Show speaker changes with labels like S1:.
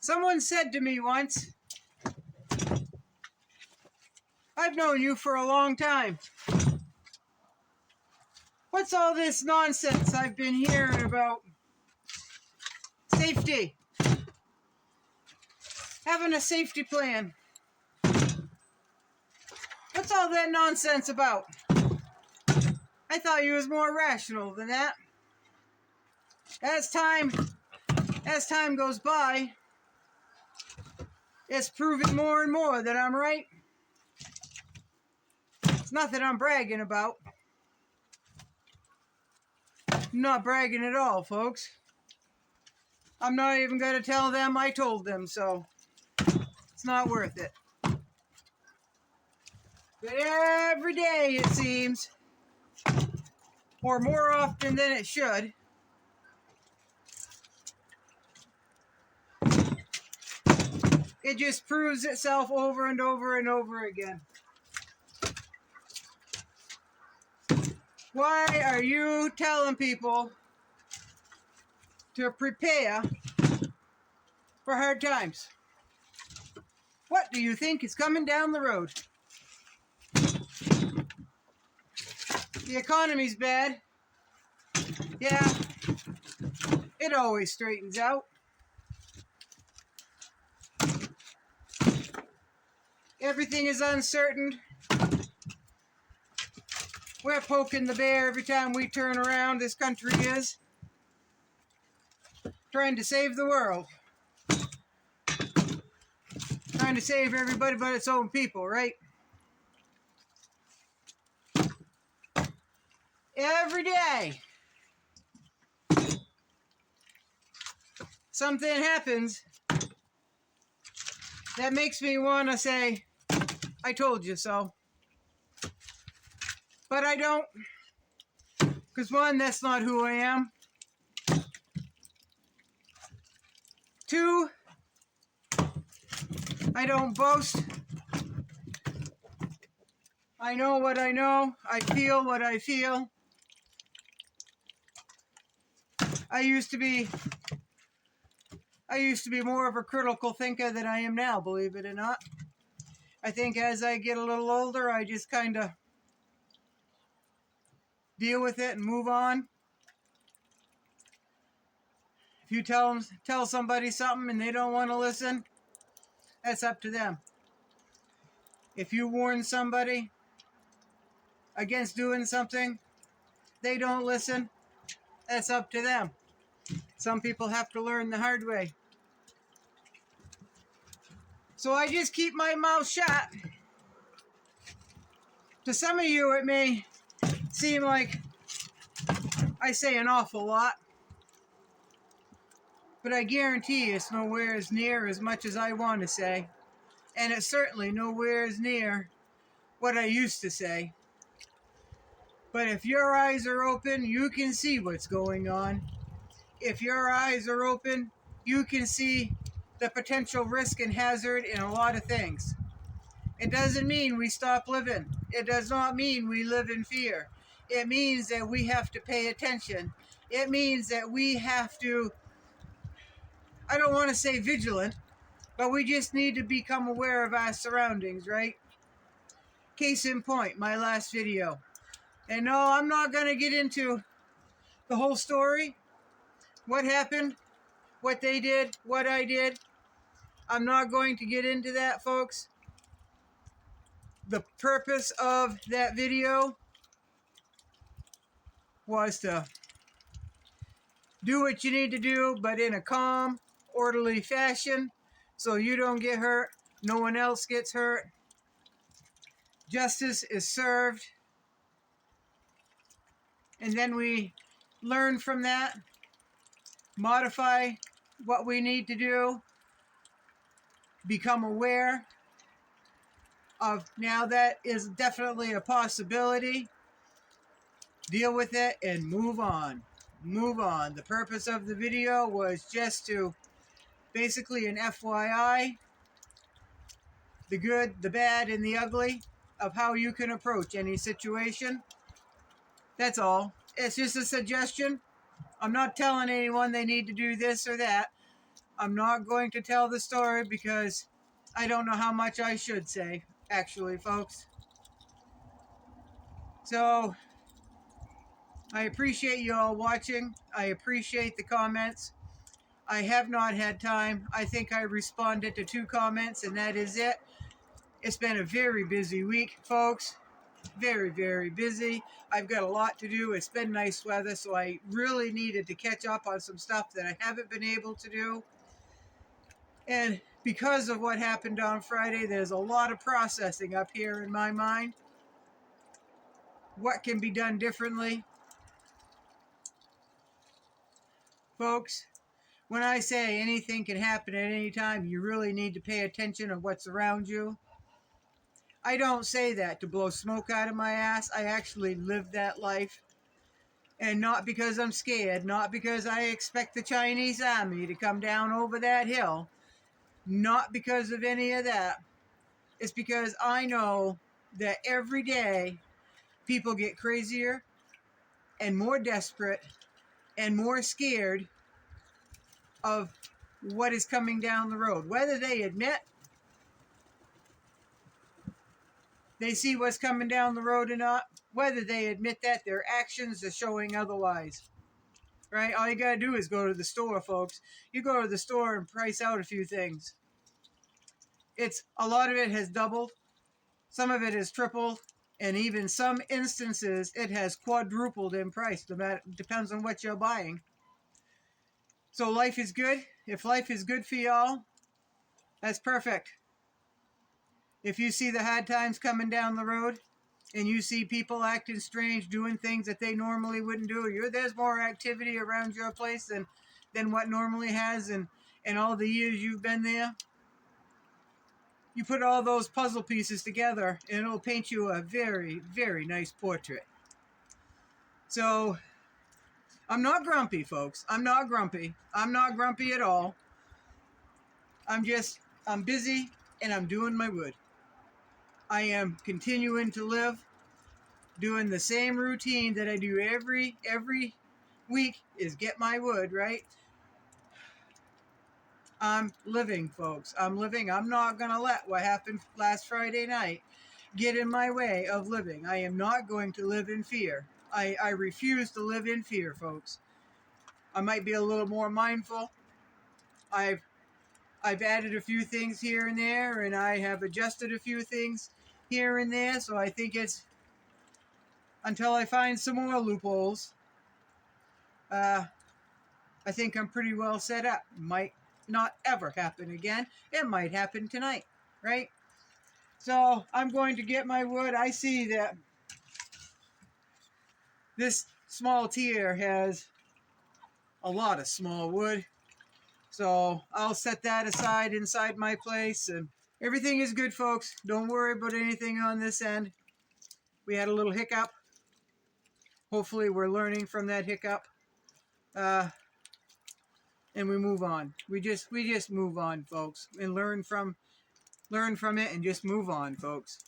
S1: Someone said to me once, I've known you for a long time. What's all this nonsense I've been hearing about safety? Having a safety plan. What's all that nonsense about? I thought you was more rational than that. As time goes by, it's proving more and more that I'm right. It's nothing I'm bragging about. I'm not bragging at all, folks. I'm not even going to tell them I told them, so it's not worth it. But every day, it seems, or more often than it should, it just proves itself over and over and over again. Why are you telling people to prepare for hard times? What do you think is coming down the road? The economy's bad. Yeah, it always straightens out. Everything is uncertain. We're poking the bear every time we turn around. This country is trying to save the world. Trying to save everybody but its own people, right? Every day, something happens that makes me want to say, I told you so. But I don't. Because one, that's not who I am. Two, I don't boast. I know what I know. I feel what I feel. I used to be more of a critical thinker than I am now, believe it or not. I think as I get a little older, I just kind of deal with it and move on. If you tell somebody something and they don't want to listen, that's up to them. If you warn somebody against doing something, they don't listen, that's up to them. Some people have to learn the hard way. So I just keep my mouth shut. To some of you, it may seem like I say an awful lot, but I guarantee it's nowhere as near as much as I want to say, and it's certainly nowhere as near what I used to say. But if your eyes are open, you can see what's going on. If your eyes are open, you can see the potential risk and hazard in a lot of things. It doesn't mean we stop living. It does not mean we live in fear. It means that we have to pay attention. It means that we have to, I don't want to say vigilant, but we just need to become aware of our surroundings, right? Case in point, my last video. And no, I'm not going to get into the whole story, what happened, what they did, what I did. I'm not going to get into that, folks. The purpose of that video was to do what you need to do, but in a calm, orderly fashion, so you don't get hurt, no one else gets hurt. Justice is served. And then we learn from that, modify what we need to do, become aware of now that is definitely a possibility, deal with it, and move on. Move on. The purpose of the video was just to basically an FYI, the good, the bad, and the ugly of how you can approach any situation. That's all. It's just a suggestion. I'm not telling anyone they need to do this or that. I'm not going to tell the story because I don't know how much I should say, actually, folks. So, I appreciate you all watching. I appreciate the comments. I have not had time. I think I responded to 2 comments, and that is it. It's been a very busy week, folks. Very, very busy. I've got a lot to do. It's been nice weather, so I really needed to catch up on some stuff that I haven't been able to do. And because of what happened on Friday, there's a lot of processing up here in my mind. What can be done differently? Folks, when I say anything can happen at any time, you really need to pay attention to what's around you. I don't say that to blow smoke out of my ass. I actually live that life. And not because I'm scared, not because I expect the Chinese army to come down over that hill, not because of any of that. It's because I know that every day people get crazier and more desperate and more scared of what is coming down the road. Whether they admit they see what's coming down the road or not, whether they admit that, their actions are showing otherwise. Right? All you gotta do is go to the store, folks. You go to the store and price out a few things. It's a lot of it has doubled, some of it has tripled, and even some instances it has quadrupled in price. Depends on what you're buying. So life is good. If life is good for y'all, that's perfect. If you see the hard times coming down the road, and you see people acting strange, doing things that they normally wouldn't do, there's more activity around your place than what normally has in all the years you've been there. You put all those puzzle pieces together, and it'll paint you a very, very nice portrait. So, I'm not grumpy, folks. I'm not grumpy. I'm not grumpy at all. I'm busy, and I'm doing my wood. I am continuing to live, doing the same routine that I do every week is get my wood, right? I'm living, folks. I'm living. I'm not going to let what happened last Friday night get in my way of living. I am not going to live in fear. I refuse to live in fear, folks. I might be a little more mindful. I've added a few things here and there, and I have adjusted a few things here and there, so I think it's until I find some more loopholes. I think I'm pretty well set up. Might not ever happen again. It might happen tonight, right? So I'm going to get my wood. I see that this small tier has a lot of small wood. So I'll set that aside inside my place, and everything is good, folks. Don't worry about anything on this end. We had a little hiccup. Hopefully we're learning from that hiccup. And we move on. We just move on, folks, and learn from it and just move on, folks.